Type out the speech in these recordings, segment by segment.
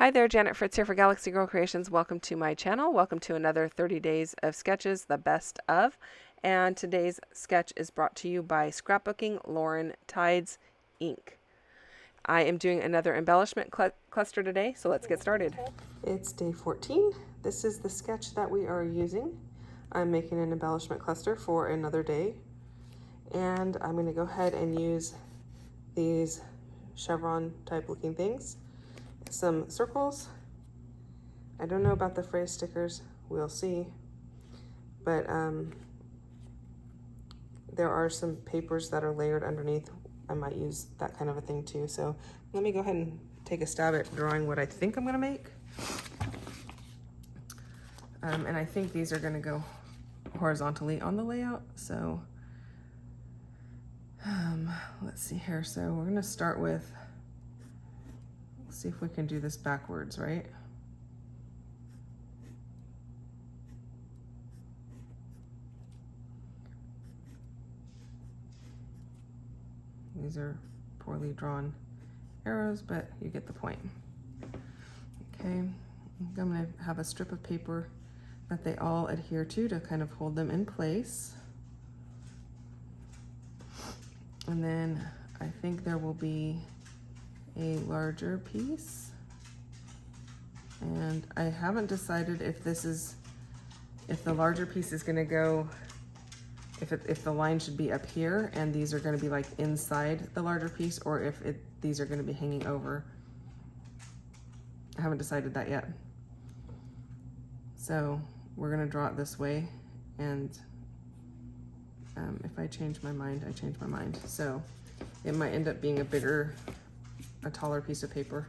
Hi there, Janet Fritz here for Galaxy Girl Creations. Welcome to my channel. Welcome to another 30 days of sketches, the best of. And today's sketch is brought to you by Scrapbooking Lauren Tides Ink. I am doing another embellishment cluster today, so let's get started. It's day 14. This is the sketch that we are using. I'm making an embellishment cluster for another day. And I'm going to go ahead and use these chevron type looking things. Some circles. I don't know about the phrase stickers, we'll see, but there are some papers that are layered underneath. I might use that kind of a thing too. So let me go ahead and take a stab at drawing what I think I'm going to make. And I think these are going to go horizontally on the layout. So let's see here. So we're going to start with, see if we can do this backwards, right? These are poorly drawn arrows, but you get the point. Okay, I'm gonna have a strip of paper that they all adhere to kind of hold them in place. And then I think there will be a larger piece, and I haven't decided if the larger piece is going to go, if the line should be up here and these are going to be like inside the larger piece, or if these are going to be hanging over. I haven't decided that yet. So we're going to draw it this way, and if I change my mind, I change my mind. So it might end up being a taller piece of paper.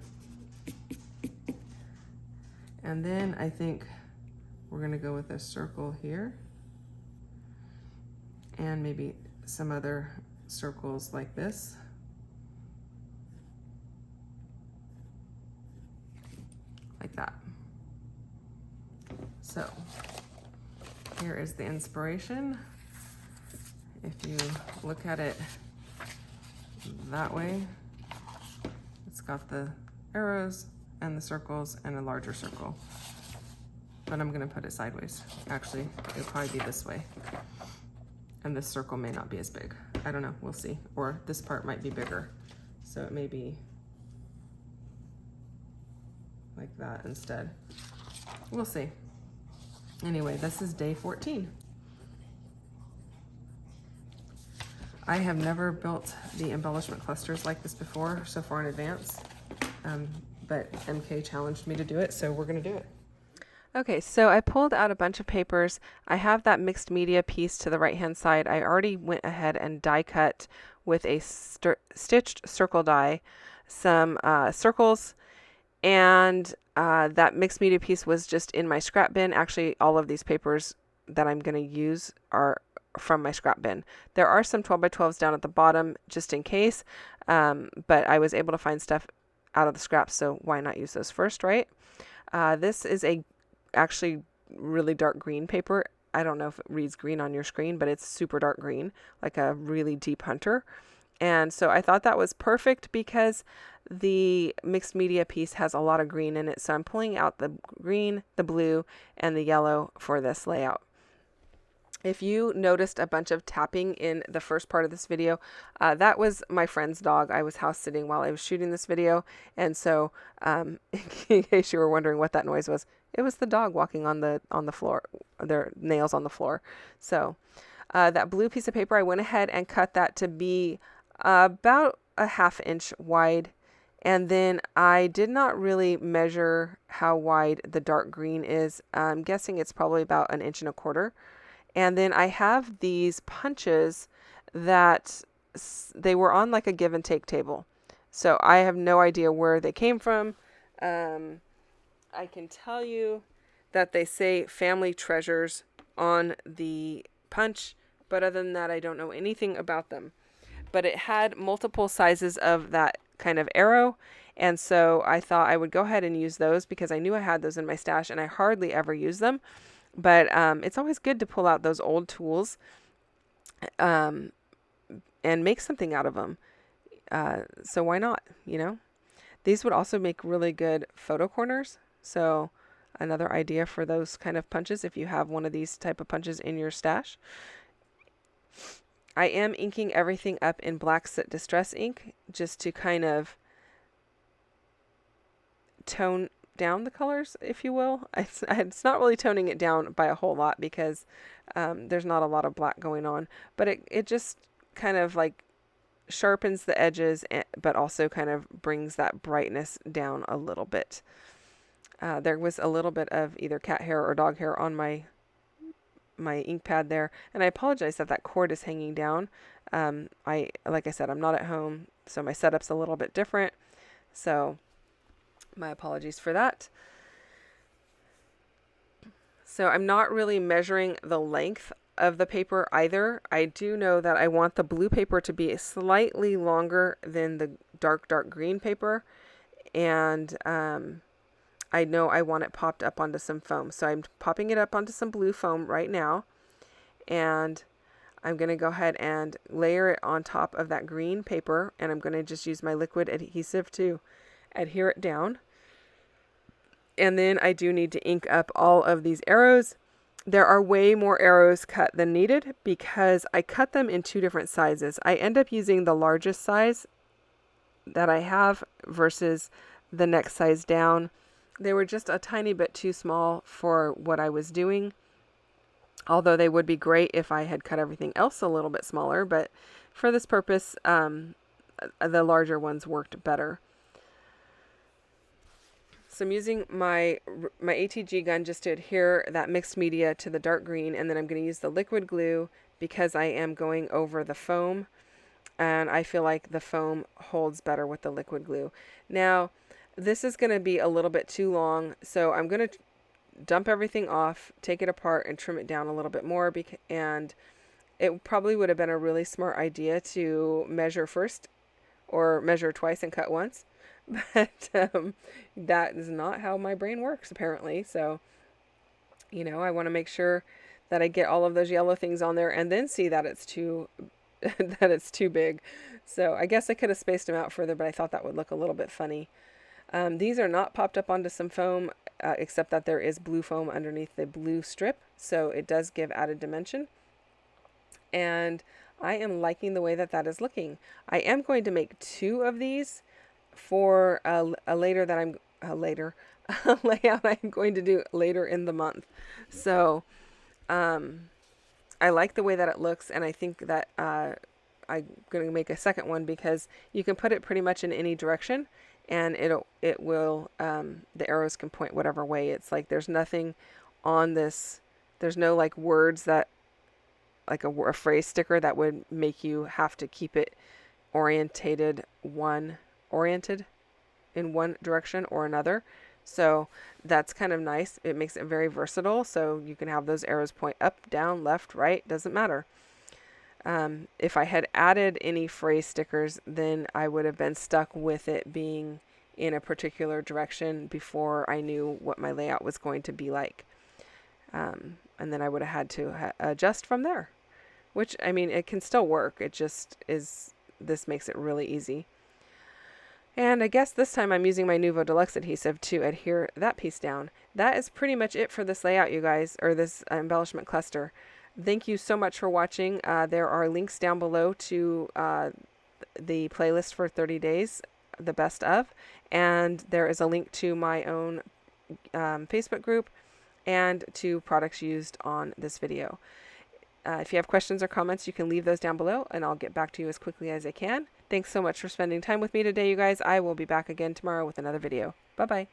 And then I think we're going to go with a circle here, and maybe some other circles like this. Like that. So here is the inspiration. If you look at it that way, it's got the arrows and the circles and a larger circle, but I'm gonna put it sideways. Actually, it'll probably be this way. And this circle may not be as big. I don't know, we'll see. Or this part might be bigger. So it may be like that instead. We'll see. Anyway, this is day 14. I have never built the embellishment clusters like this before, so far in advance, but MK challenged me to do it, so we're gonna do it. Okay, so I pulled out a bunch of papers. I have that mixed media piece to the right hand side. I already went ahead and die cut with a stitched circle die some circles, and that mixed media piece was just in my scrap bin. Actually, all of these papers that I'm going to use are from my scrap bin. There are some 12 by 12s down at the bottom just in case, but I was able to find stuff out of the scraps, so why not use those first, right? This is actually really dark green paper. I don't know if it reads green on your screen, but it's super dark green, like a really deep hunter. And so I thought that was perfect because the mixed media piece has a lot of green in it. So I'm pulling out the green, the blue, and the yellow for this layout. If you noticed a bunch of tapping in the first part of this video, that was my friend's dog. I was house sitting while I was shooting this video. And so in case you were wondering what that noise was, it was the dog walking on the floor, their nails on the floor. So that blue piece of paper, I went ahead and cut that to be about a 1/2 inch wide. And then I did not really measure how wide the dark green is. I'm guessing it's probably about 1.25 inches. And then I have these punches that they were on like a give and take table. So I have no idea where they came from. I can tell you that they say family treasures on the punch, but other than that, I don't know anything about them. But it had multiple sizes of that kind of arrow. And so I thought I would go ahead and use those because I knew I had those in my stash and I hardly ever use them. But it's always good to pull out those old tools and make something out of them. So why not, you know? These would also make really good photo corners. So another idea for those kind of punches if you have one of these type of punches in your stash. I am inking everything up in Black Soot Distress ink just to kind of tone down the colors, if you will. It's not really toning it down by a whole lot because there's not a lot of black going on, but it just kind of like sharpens the edges, but also kind of brings that brightness down a little bit. There was a little bit of either cat hair or dog hair on my ink pad there, and I apologize that cord is hanging down. Like I said, I'm not at home, so my setup's a little bit different, so my apologies for that. So I'm not really measuring the length of the paper either. I do know that I want the blue paper to be slightly longer than the dark green paper, and I know I want it popped up onto some foam. So I'm popping it up onto some blue foam right now, and I'm going to go ahead and layer it on top of that green paper, and I'm going to just use my liquid adhesive to adhere it down. And then I do need to ink up all of these arrows. There are way more arrows cut than needed because I cut them in 2 different sizes. I end up using the largest size that I have versus the next size down. They were just a tiny bit too small for what I was doing, although they would be great if I had cut everything else a little bit smaller, but for this purpose, the larger ones worked better. So I'm using my ATG gun just to adhere that mixed media to the dark green, and then I'm going to use the liquid glue because I am going over the foam, and I feel like the foam holds better with the liquid glue. Now, this is going to be a little bit too long, so I'm going to dump everything off, take it apart, and trim it down a little bit more, and it probably would have been a really smart idea to measure first or measure twice and cut once. But that is not how my brain works, apparently. So, I want to make sure that I get all of those yellow things on there and then see that it's too that it's too big. So I guess I could have spaced them out further, but I thought that would look a little bit funny. These are not popped up onto some foam, except that there is blue foam underneath the blue strip, so it does give added dimension. And I am liking the way that is looking. I am going to make 2 of these for a layout I'm going to do later in the month. So I like the way that it looks, and I think that I'm going to make a second one because you can put it pretty much in any direction, and it will the arrows can point whatever way. It's like there's nothing on this, there's no like words that like a phrase sticker that would make you have to keep it oriented in one direction or another. So that's kind of nice. It makes it very versatile. So you can have those arrows point up, down, left, right, doesn't matter. If I had added any phrase stickers, then I would have been stuck with it being in a particular direction before I knew what my layout was going to be like. And then I would have had to adjust from there, which, I mean, it can still work. It just is, this makes it really easy. And I guess this time I'm using my Nuvo Deluxe adhesive to adhere that piece down. That is pretty much it for this layout, you guys, or this embellishment cluster. Thank you so much for watching. There are links down below to the playlist for 30 days, the best of, and there is a link to my own Facebook group and to products used on this video. If you have questions or comments, you can leave those down below, and I'll get back to you as quickly as I can. Thanks so much for spending time with me today, you guys. I will be back again tomorrow with another video. Bye-bye.